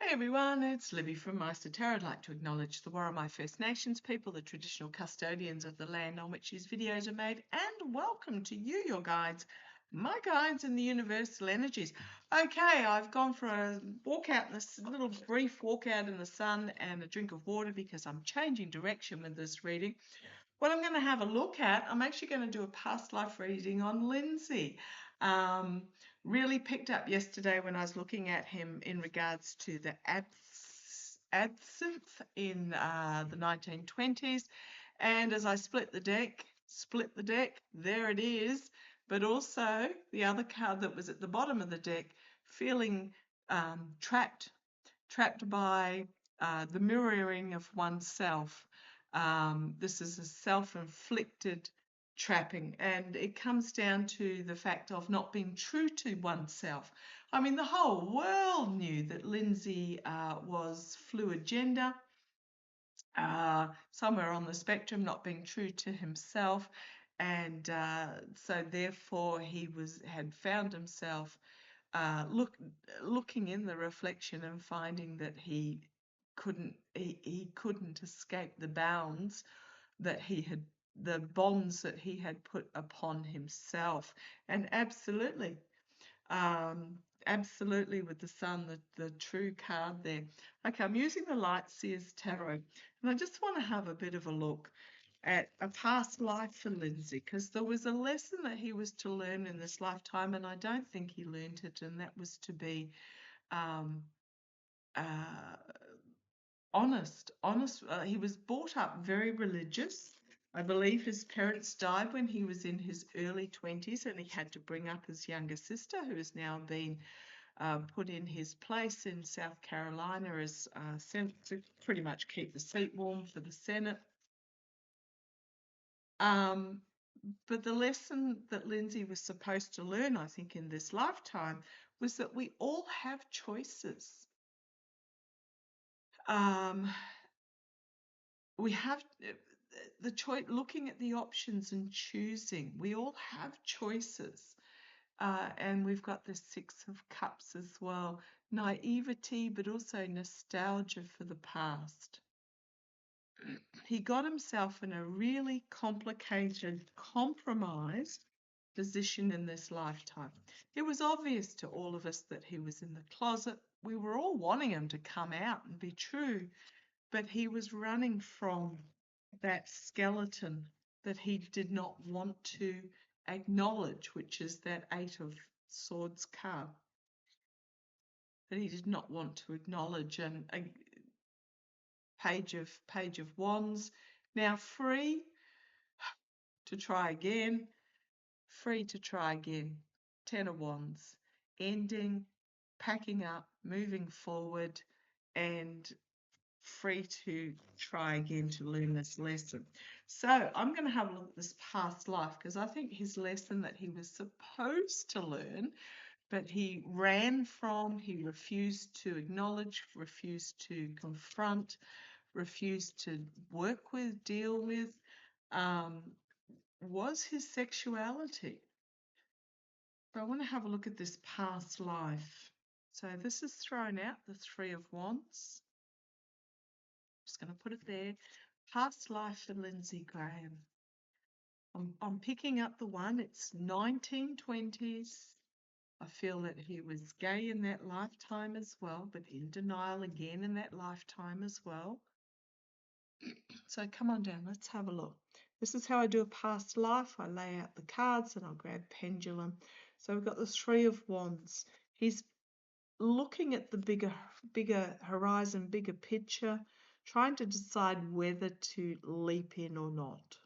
Hey everyone, it's Libby from Maighstirtarot. I'd like to acknowledge the Worimi First Nations people, the traditional custodians of the land on which these videos are made, and welcome to you, your guides, my guides in the universal energies. Okay, I've gone for a walk out in this little brief walk out in the sun and a drink of water because I'm changing direction with this reading. What I'm going to have a look at, I'm actually going to do a past life reading on Lindsey. Really picked up yesterday when I was looking at him in regards to the absinthe in the 1920s. And as I split the deck, there it is. But also the other card that was at the bottom of the deck, feeling trapped by the mirroring of oneself. This is a self-inflicted trapping, and it comes down to the fact of not being true to oneself. I mean, the whole world knew that Lindsey was fluid gender, somewhere on the spectrum, not being true to himself, and so therefore he had found himself looking in the reflection and finding that he couldn't escape the bounds that the bonds that he had put upon himself. And absolutely with the sun, the true card there. Okay, I'm using the Lightseers Tarot, and I just want to have a bit of a look at a past life for Lindsey, because there was a lesson that he was to learn in this lifetime, and I don't think he learned it, and that was to be honest. He was brought up very religious. I believe his parents died when he was in his early 20s, and he had to bring up his younger sister, who has now been put in his place in South Carolina as to pretty much keep the seat warm for the Senate. But the lesson that Lindsey was supposed to learn, I think, in this lifetime was that we all have choices. We have the choice, looking at the options and choosing. We all have choices. And we've got the Six of Cups as well. Naivety, but also nostalgia for the past. He got himself in a really complicated, compromised position in this lifetime. It was obvious to all of us that he was in the closet. We were all wanting him to come out and be true, but he was running from that skeleton that he did not want to acknowledge, which is that Eight of Swords card, that he did not want to acknowledge. And a Page of Wands, now free to try again, Ten of Wands, ending, packing up, moving forward, and free to try again to learn this lesson. So I'm going to have a look at this past life, because I think his lesson that he was supposed to learn, but he ran from, he refused to acknowledge, refused to confront, refused to work with, deal with, was his sexuality. So I want to have a look at this past life. So this is thrown out, the Three of Wands. Just going to put it there. Past life for Lindsey Graham. I'm picking up the one. It's 1920s. I feel that he was gay in that lifetime as well, but in denial again in that lifetime as well. So come on down, let's have a look. This is how I do a past life. I lay out the cards and I'll grab pendulum. So we've got the Three of Wands. He's looking at the bigger horizon, bigger picture, trying to decide whether to leap in or not.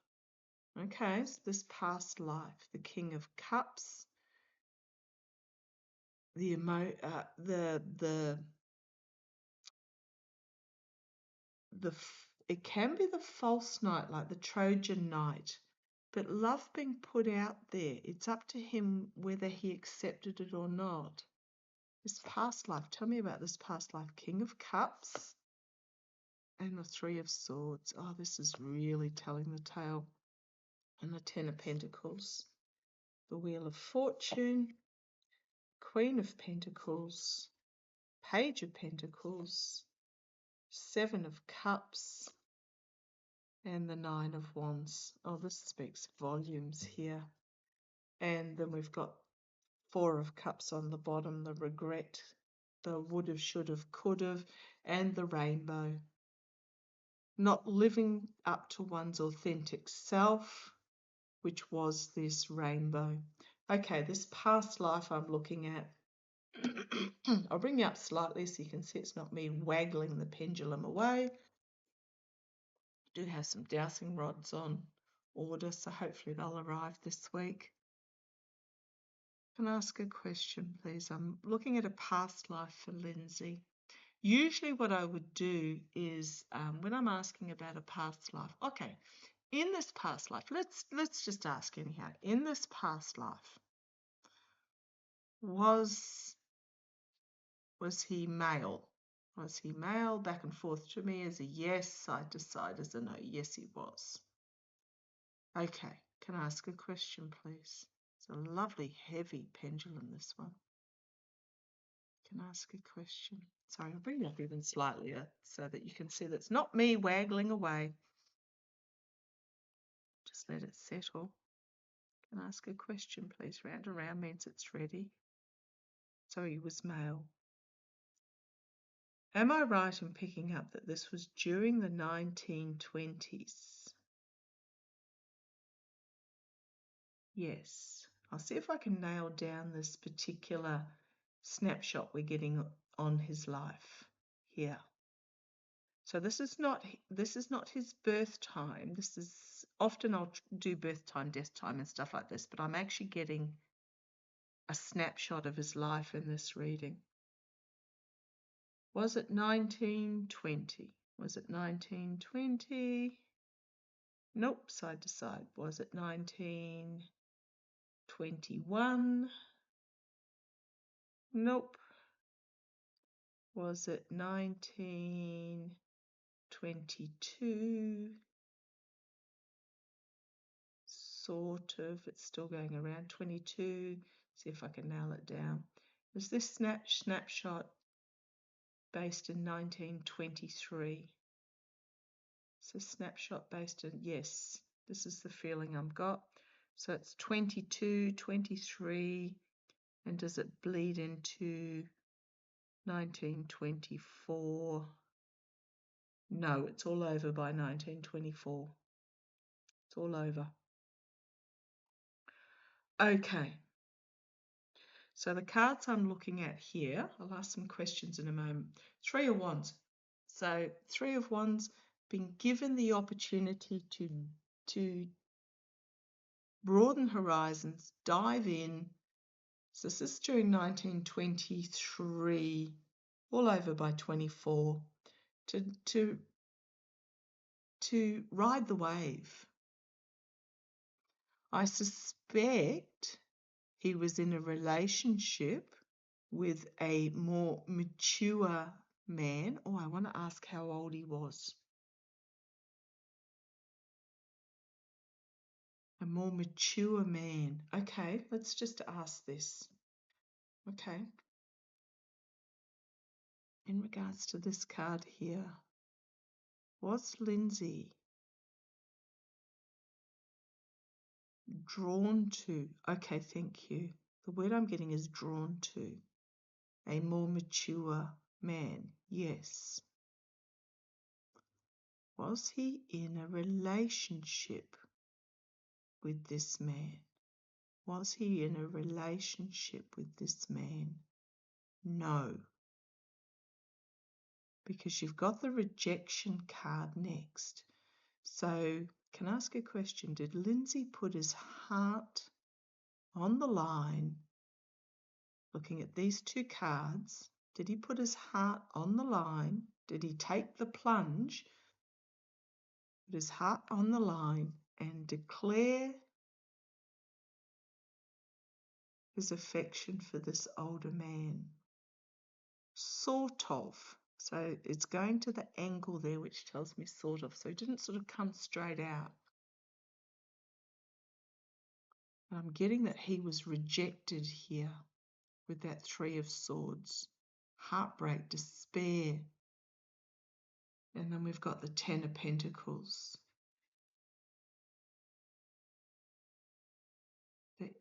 Okay, so this past life, the King of Cups, it can be the false knight, like the Trojan knight, but love being put out there. It's up to him whether he accepted it or not. This past life, tell me about this past life. King of Cups and the Three of Swords. Oh, this is really telling the tale. And the Ten of Pentacles. The Wheel of Fortune, Queen of Pentacles, Page of Pentacles, Seven of Cups, and the Nine of Wands. Oh, this speaks volumes here. And then we've got Four of Cups on the bottom, the regret, the would have, should have, could have, and the rainbow. Not living up to one's authentic self, which was this rainbow. Okay, this past life I'm looking at. I'll bring you up slightly so you can see it's not me waggling the pendulum away. I do have some dowsing rods on order, so hopefully they'll arrive this week. Can I ask a question, please? I'm looking at a past life for Lindsey. Usually what I would do is when I'm asking about a past life, okay, in this past life, let's just ask anyhow, in this past life, was he male? Was he male? Back and forth to me as a yes, side to side as a no. Yes, he was. Okay, can I ask a question, please? It's a lovely, heavy pendulum, this one. Can I ask a question? Sorry, I'll bring it up even slightly so that you can see that it's not me waggling away. Just let it settle. Can I ask a question, please? Round and round means it's ready. So he was male. Am I right in picking up that this was during the 1920s? Yes. I'll see if I can nail down this particular snapshot we're getting on his life here. So this is not his birth time. This is often I'll do birth time, death time and stuff like this, but I'm actually getting a snapshot of his life in this reading. Was it 1920? Was it 1920? Nope, side to side. Was it 1921? Nope. Was it 1922? Sort of. It's still going around. 22. See if I can nail it down. Was this snapshot based in 1923? So snapshot based in, yes, this is the feeling I've got. So it's 22, 23, and does it bleed into 1924? No, it's all over by 1924. It's all over. Okay. So the cards I'm looking at here, I'll ask some questions in a moment. Three of Wands. So Three of Wands, being given the opportunity to broaden horizons, dive in. So this is during 1923, all over by 24, to ride the wave. I suspect he was in a relationship with a more mature man. Oh, I want to ask how old he was. A more mature man. Okay, let's just ask this. Okay. In regards to this card here, was Lindsey drawn to? Okay, thank you. The word I'm getting is drawn to. A more mature man. Yes. Was he in a relationship with this man? Was he in a relationship with this man? No. Because you've got the rejection card next. So, can I ask a question? Did Lindsey put his heart on the line, looking at these two cards? Did he put his heart on the line? Did he take the plunge, put his heart on the line, and declare his affection for this older man? Sort of. So it's going to the angle there, which tells me sort of. So it didn't sort of come straight out. I'm getting that he was rejected here with that Three of Swords. heartbreak, despair. And then we've got the Ten of Pentacles.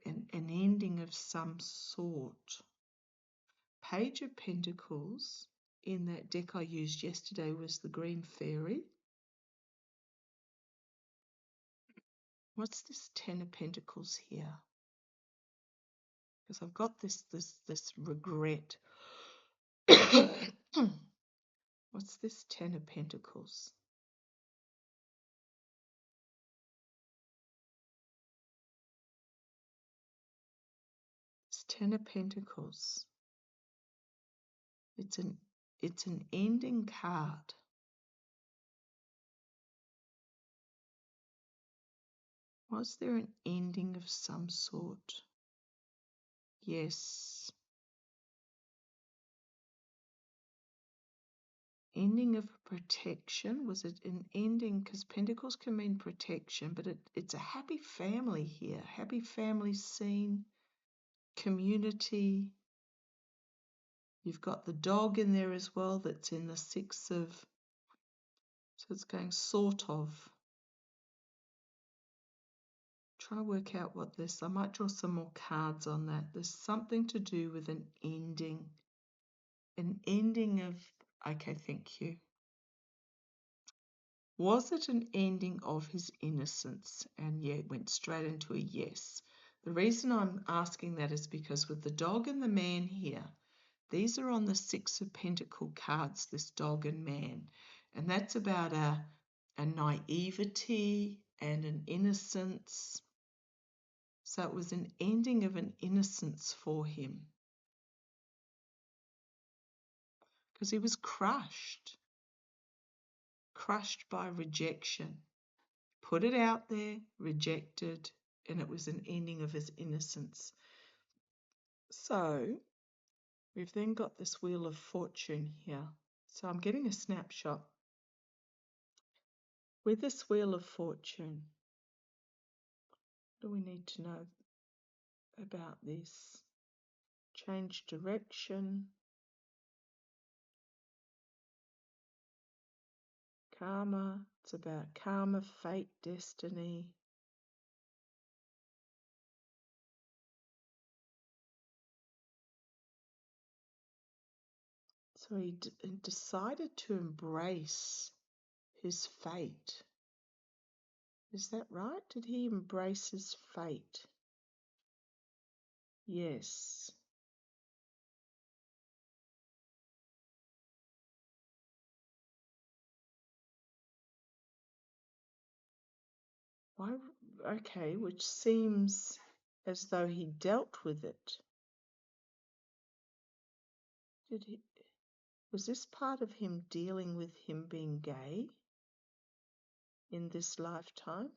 An ending of some sort. Page of Pentacles in that deck I used yesterday was the Green Fairy. What's this Ten of Pentacles here? Because I've got this regret. What's this Ten of Pentacles? This Ten of Pentacles. It's an ending card. Was there an ending of some sort? Yes. Ending of protection. Was it an ending? Because Pentacles can mean protection, but it's a happy family here. Happy family scene, community. You've got the dog in there as well that's in the Six of... So it's going sort of. Try to work out what this... I might draw some more cards on that. There's something to do with an ending. An ending of... Okay, thank you. Was it an ending of his innocence? And yeah, it went straight into a yes. The reason I'm asking that is because with the dog and the man here, these are on the Six of Pentacle cards, this dog and man. And that's about a naivety and an innocence. So it was an ending of an innocence for him. Because he was crushed by rejection. Put it out there, rejected, and it was an ending of his innocence. So we've then got this Wheel of Fortune here. So I'm getting a snapshot. With this Wheel of Fortune, what do we need to know about this? Change direction. Karma. It's about karma, fate, destiny. So he decided to embrace his fate. Is that right? Did he embrace his fate? Yes. Why? Okay, which seems as though he dealt with it. Did he? Was this part of him dealing with him being gay in this lifetime?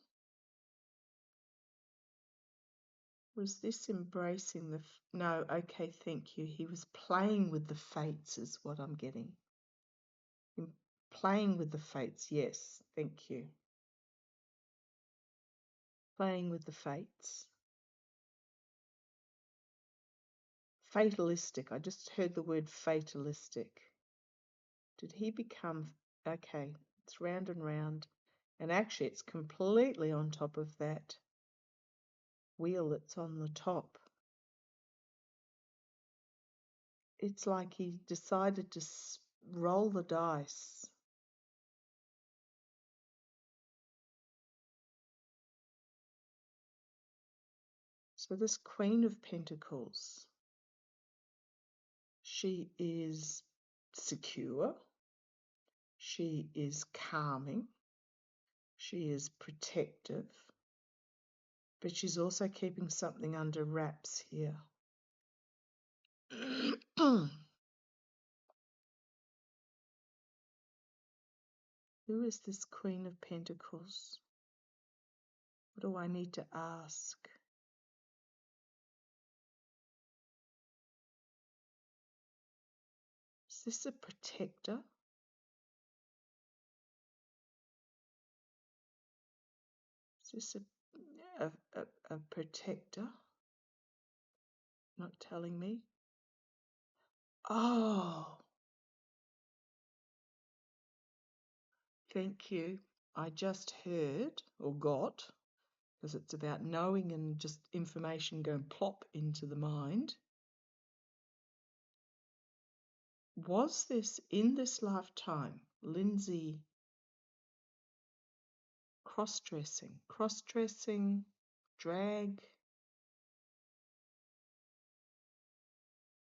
Was this embracing the... No, okay, thank you. He was playing with the fates is what I'm getting. Playing with the fates, yes, thank you. Playing with the fates. Fatalistic. I just heard the word fatalistic. Did he become... Okay, it's round and round. And actually, it's completely on top of that wheel that's on the top. It's like he decided to roll the dice. So this Queen of Pentacles, she is secure, she is calming, she is protective, but she's also keeping something under wraps here. Who is this Queen of Pentacles? What do I need to ask? Is this a protector? Is this a protector? Not telling me. Oh, thank you. I just heard or got, because it's about knowing and just information going plop into the mind. Was this in this lifetime, Lindsey, cross-dressing, drag?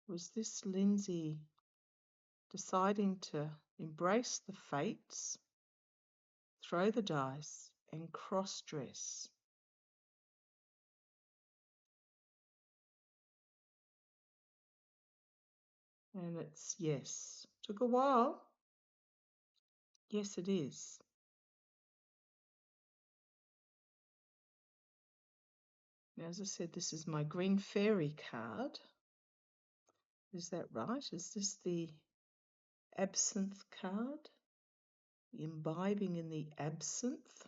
Was this Lindsey deciding to embrace the fates, throw the dice, and cross-dress? And it's yes. Took a while. Yes, it is. Now, as I said, this is my green fairy card. Is that right? Is this the absinthe card? Imbibing in the absinthe?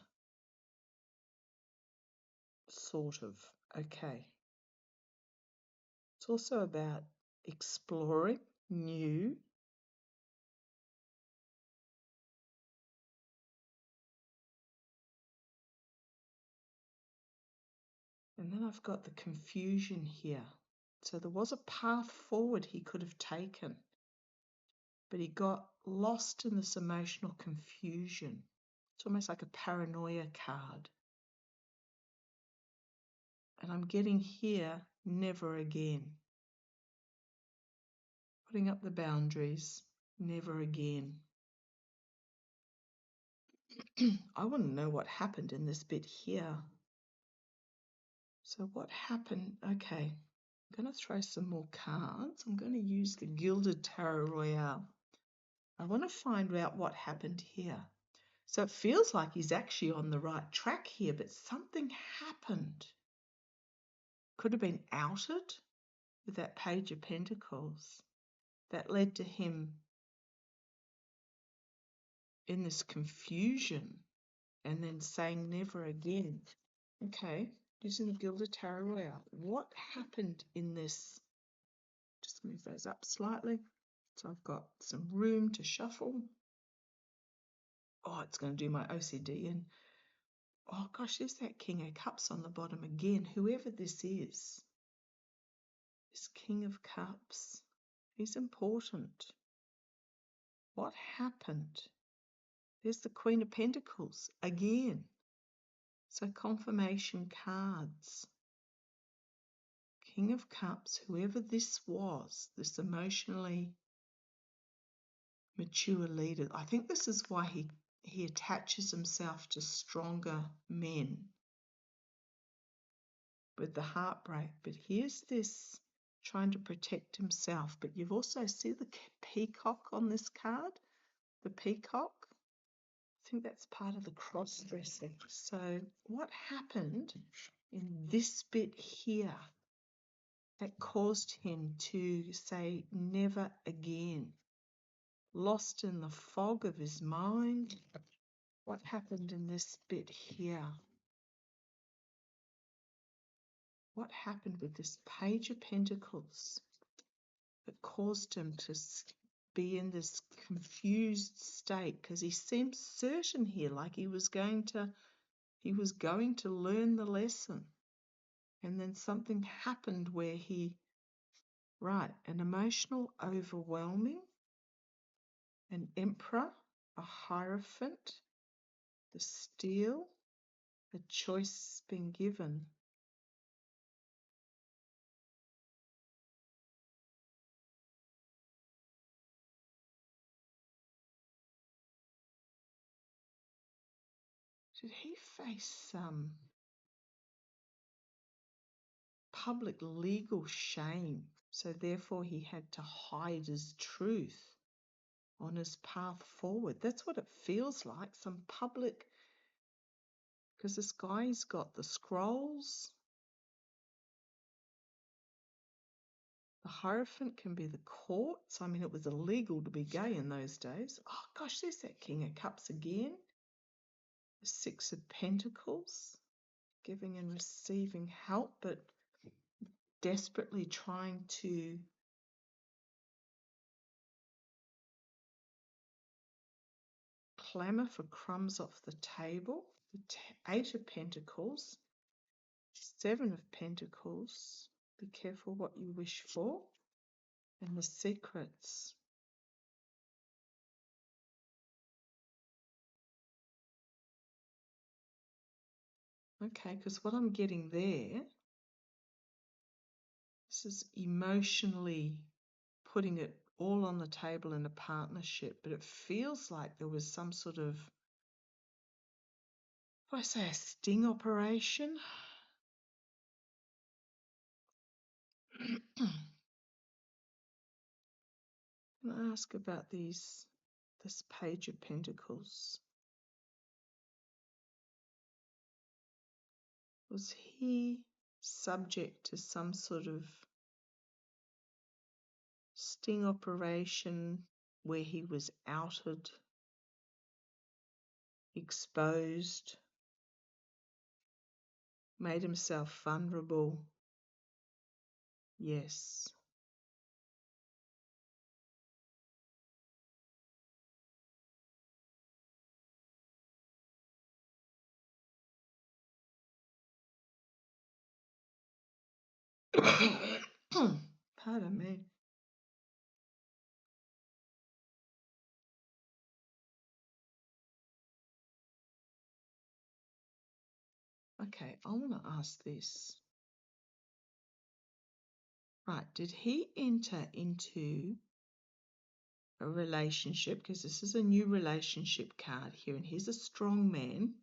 Sort of. Okay. It's also about exploring new. And then I've got the confusion here. So there was a path forward he could have taken, but he got lost in this emotional confusion. It's almost like a paranoia card. And I'm getting here, never again. Putting up the boundaries, never again. I want to know what happened in this bit here. So what happened? Okay, I'm going to throw some more cards. I'm going to use the Gilded Tarot Royale. I want to find out what happened here. So it feels like he's actually on the right track here, but something happened. Could have been outed with that Page of Pentacles. That led to him in this confusion and then saying never again. Okay, using the Gilded Tarot Royale. What happened in this? Just move those up slightly. So I've got some room to shuffle. Oh, it's going to do my OCD in. Oh gosh, there's that King of Cups on the bottom again. Whoever this is, this King of Cups, he's important. What happened? There's the Queen of Pentacles again. So confirmation cards. King of Cups, whoever this was, this emotionally mature leader. I think this is why he attaches himself to stronger men with the heartbreak. But here's this trying to protect himself. But you've also see the peacock on this card, the peacock. I think that's part of the cross-dressing. So what happened in this bit here that caused him to say never again? Lost in the fog of his mind. What happened in this bit here? What happened with this Page of Pentacles that caused him to be in this confused state? Because he seemed certain here, like he was going to learn the lesson. And then something happened where an emotional overwhelming, an emperor, a hierophant, the steel, a choice being given. Did he face public legal shame? So therefore he had to hide his truth on his path forward. That's what it feels like, some public, because this guy's got the scrolls. The Hierophant can be the courts. I mean, it was illegal to be gay in those days. Oh gosh, there's that King of Cups again. The Six of Pentacles, giving and receiving help, but desperately trying to clamour for crumbs off the table. The Eight of Pentacles, Seven of Pentacles. Be careful what you wish for. And the Secrets. Okay, because what I'm getting there, this is emotionally putting it all on the table in a partnership, but it feels like there was some sort of, if I say a sting operation, can I ask about this Page of Pentacles? Was he subject to some sort of sting operation where he was outed, exposed, made himself vulnerable? Yes. Pardon me. Okay, I want to ask this. Right, did he enter into a relationship? Because this is a new relationship card here, and he's a strong man.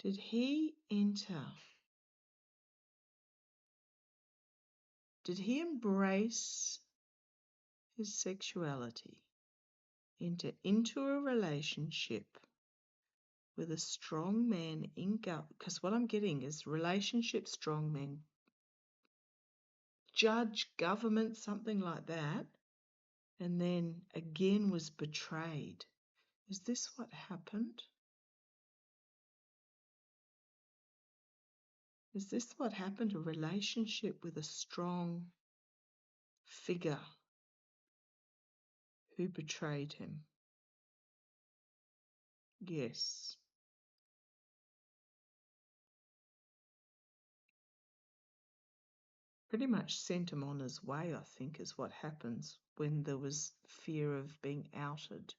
Did he embrace his sexuality, enter into a relationship with a strong man in because what I'm getting is relationship, strong man, judge, government, something like that, and then again was betrayed. Is this what happened? Is this what happened? A relationship with a strong figure who betrayed him? Yes. Pretty much sent him on his way, I think, is what happens when there was fear of being outed.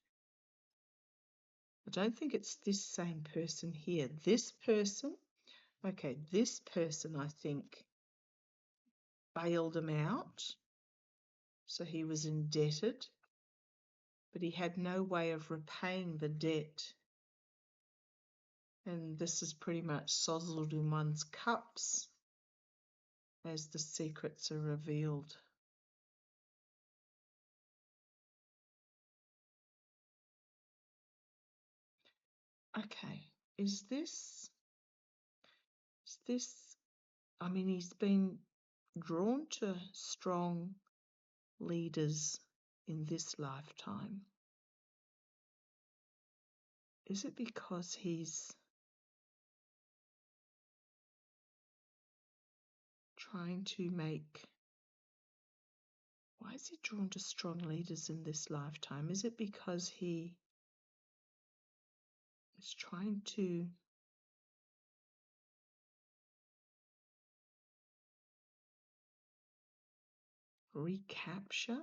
I don't think it's this same person here. This person, I think, bailed him out. So he was indebted, but he had no way of repaying the debt. And this is pretty much sozzled in one's cups as the secrets are revealed. Okay, is this, I mean, he's been drawn to strong leaders in this lifetime. Is it because he's trying to why is he drawn to strong leaders in this lifetime? Is it because he is trying to recapture?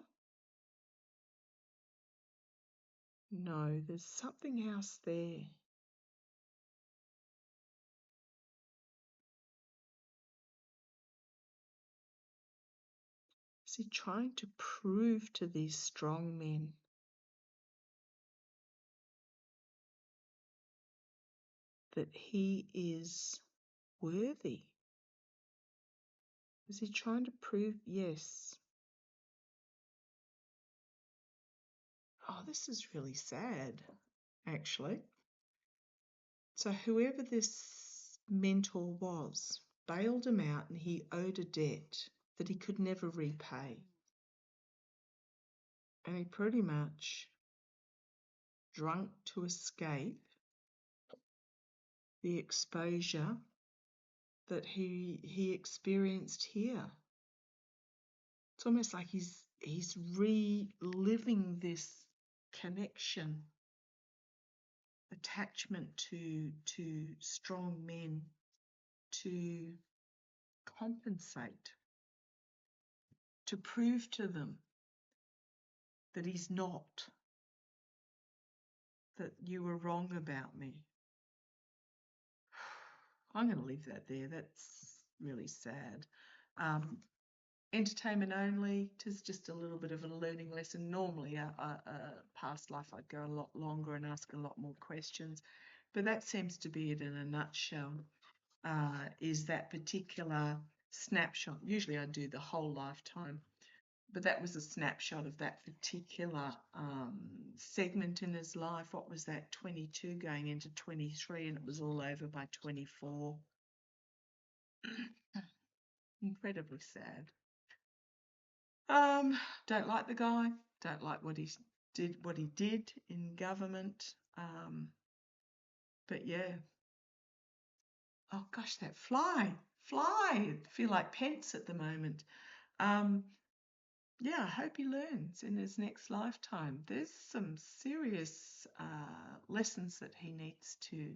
No, there's something else there. Is he trying to prove to these strong men that he is worthy? Is he trying to prove? Yes. Oh, this is really sad, actually. So whoever this mentor was bailed him out and he owed a debt that he could never repay. And he pretty much drunk to escape the exposure that he experienced here. It's almost like he's reliving this connection attachment to strong men to compensate, to prove to them that he's not, that you were wrong about me. I'm going to leave that there. That's really sad. Entertainment only. Tis just a little bit of a learning lesson. Normally, a past life, I'd go a lot longer and ask a lot more questions. But that seems to be it in a nutshell, is that particular snapshot. Usually I do the whole lifetime, but that was a snapshot of that particular segment in his life. What was that, 22 going into 23, and it was all over by 24. Incredibly sad. Don't like the guy, don't like what he did in government. But yeah. Oh gosh, that fly. I feel like Pence at the moment. Yeah, I hope he learns in his next lifetime. There's some serious lessons that he needs to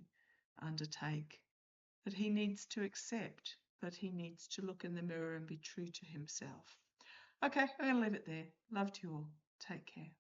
undertake, that he needs to accept, that he needs to look in the mirror and be true to himself. Okay, I'm going to leave it there. Love to you all. Take care.